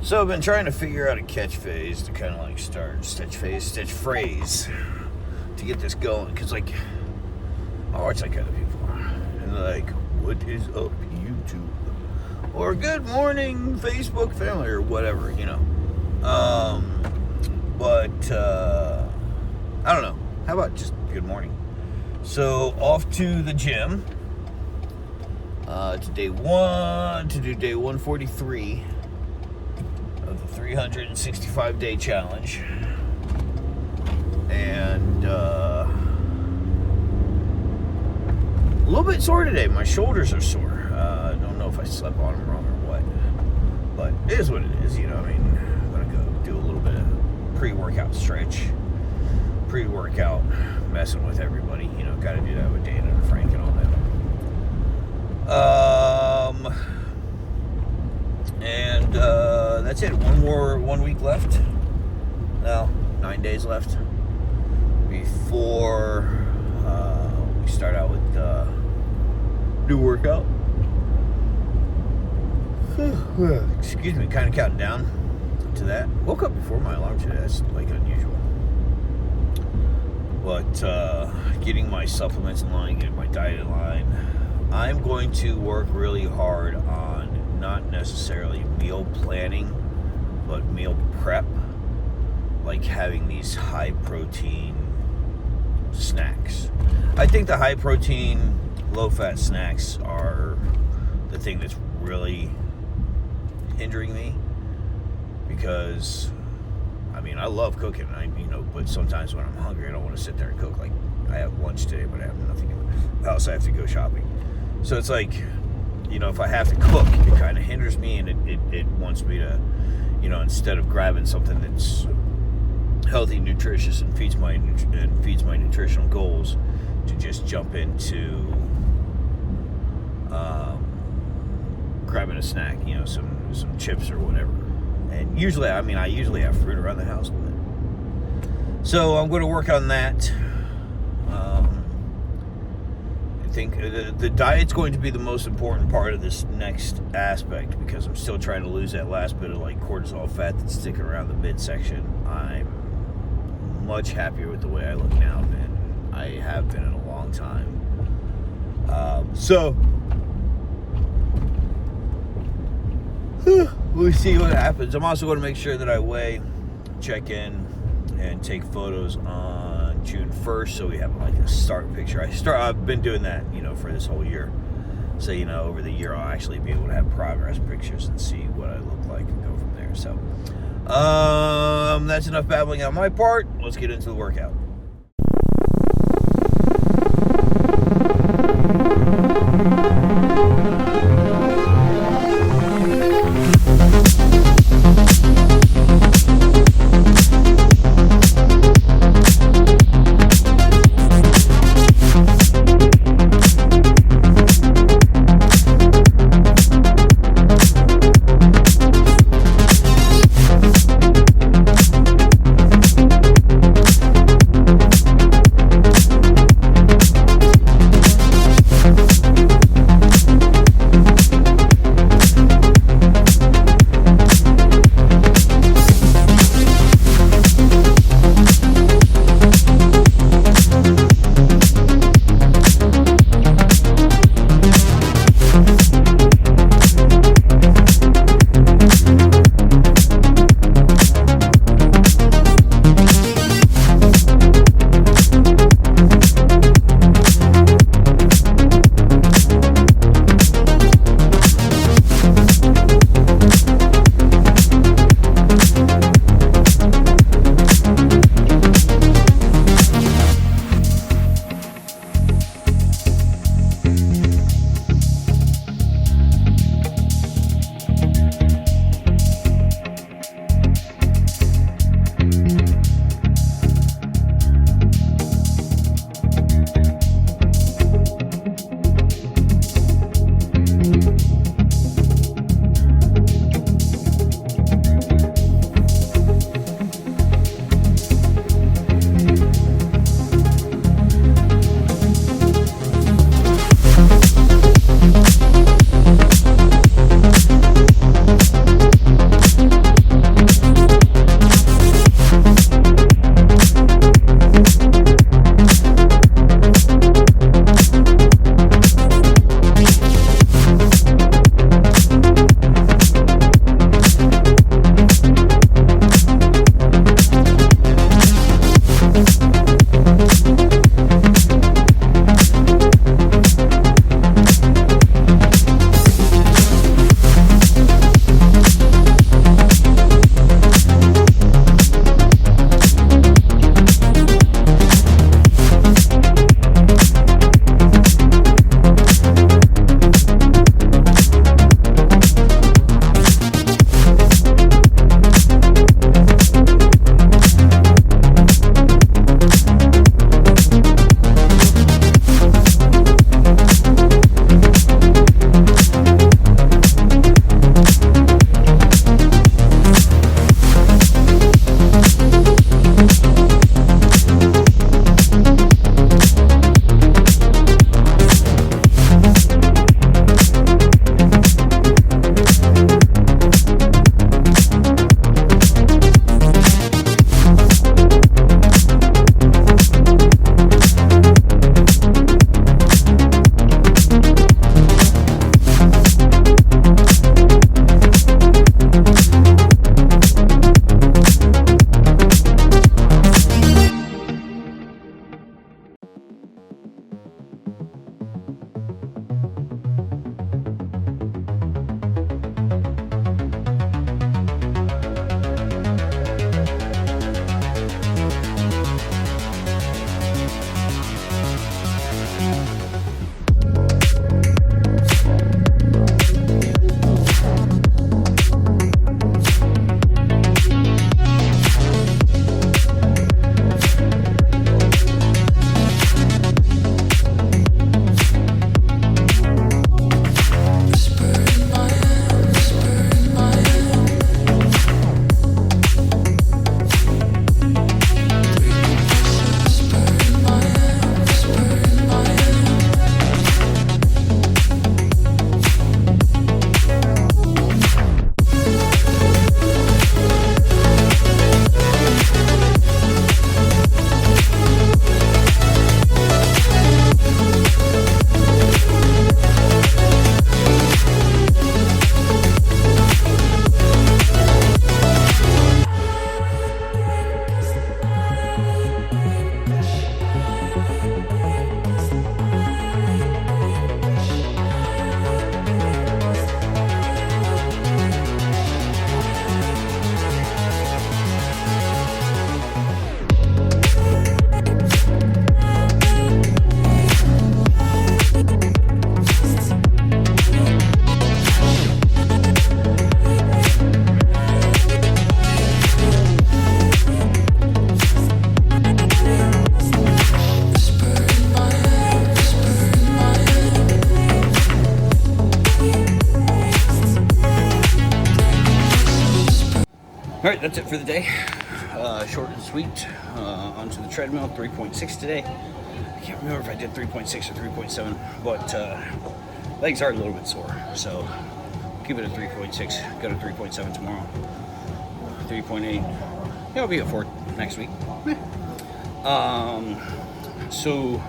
So I've been trying to figure out a catch phase to kind of like start stitch phrase to get this going. Because like, I watch like other people and they're like, what is up YouTube? Or good morning Facebook family or whatever, you know. But I don't know. How about just good morning? So off to the gym. To day 143 of the 365-day challenge. And a little bit sore today. My shoulders are sore. I don't know if I slept on them wrong or what. But it is what it is, you know. I mean, I'm going to go do a little bit of pre-workout stretch. Pre-workout, messing with everybody. You know, got to do that with Dana and Frank and all that. That's it. One week left. No, 9 days left before we start out with new workout. Excuse me, kind of counting down to that. Woke up before my alarm today. That's like unusual. But getting my supplements in line, getting my diet in line. I'm going to work really hard on not necessarily meal planning, but meal prep, like having these high protein snacks. I think the high protein, low fat snacks are the thing that's really hindering me, because I mean, I love cooking, but sometimes when I'm hungry, I don't want to sit there and cook. Like, I have lunch today, but I have nothing in the house. I have to go shopping. So it's like, if I have to cook, it kind of hinders me, and it wants me to, instead of grabbing something that's healthy, nutritious, and feeds my nutritional goals, to just jump into grabbing a snack, some chips or whatever. And usually, I usually have fruit around the house, but so I'm going to work on that. I think the diet's going to be the most important part of this next aspect, because I'm still trying to lose that last bit of like cortisol fat that's sticking around the midsection. I'm much happier with the way I look now than I have been in a long time. So we'll see what happens. I'm also going to make sure that I weigh, check in, and take photos on June 1st, so we have like a start picture. I've been doing that, for this whole year. So, over the year I'll actually be able to have progress pictures and see what I look like and go from there. So, that's enough babbling on my part. Let's get into the workout. All right, that's it for the day. Short and sweet. Onto the treadmill, 3.6 today. I can't remember if I did 3.6 or 3.7, but legs are a little bit sore, so keep it at 3.6. Go to 3.7 tomorrow. 3.8. Yeah, I'll be at 4 next week. So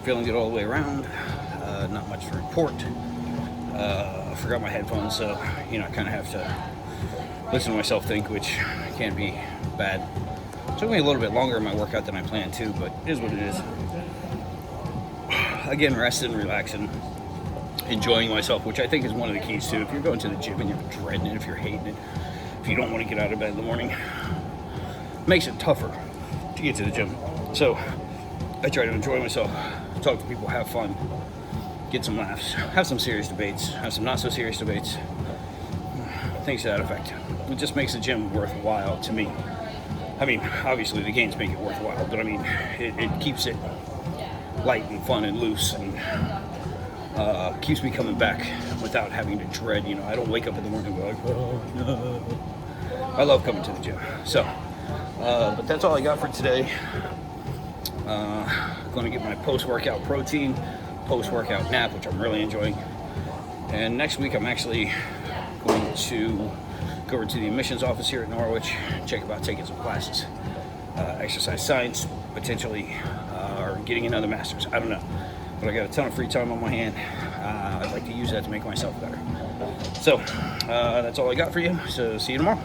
feeling good all the way around. Not much to report. I forgot my headphones, so I kind of have to listen to myself think, which can be bad. Took me a little bit longer in my workout than I planned to, but it is what it is. Again, resting, relaxing, enjoying myself, which I think is one of the keys too. If you're going to the gym and you're dreading it, if you're hating it, if you don't want to get out of bed in the morning, it makes it tougher to get to the gym. So I try to enjoy myself, talk to people, have fun, get some laughs, have some serious debates, have some not so serious debates, things to that effect. It just makes the gym worthwhile to me. I mean, obviously the gains make it worthwhile, but I mean, it keeps it light and fun and loose, and keeps me coming back without having to dread. I don't wake up in the morning and go like, oh no. I love coming to the gym. So, but that's all I got for today. Going to get my post-workout protein, post-workout nap, which I'm really enjoying. And next week I'm actually going to go over to the admissions office here at Norwich, check about taking some classes, exercise science, potentially, or getting another master's. I don't know, but I got a ton of free time on my hand. I'd like to use that to make myself better. So that's all I got for you. So see you tomorrow.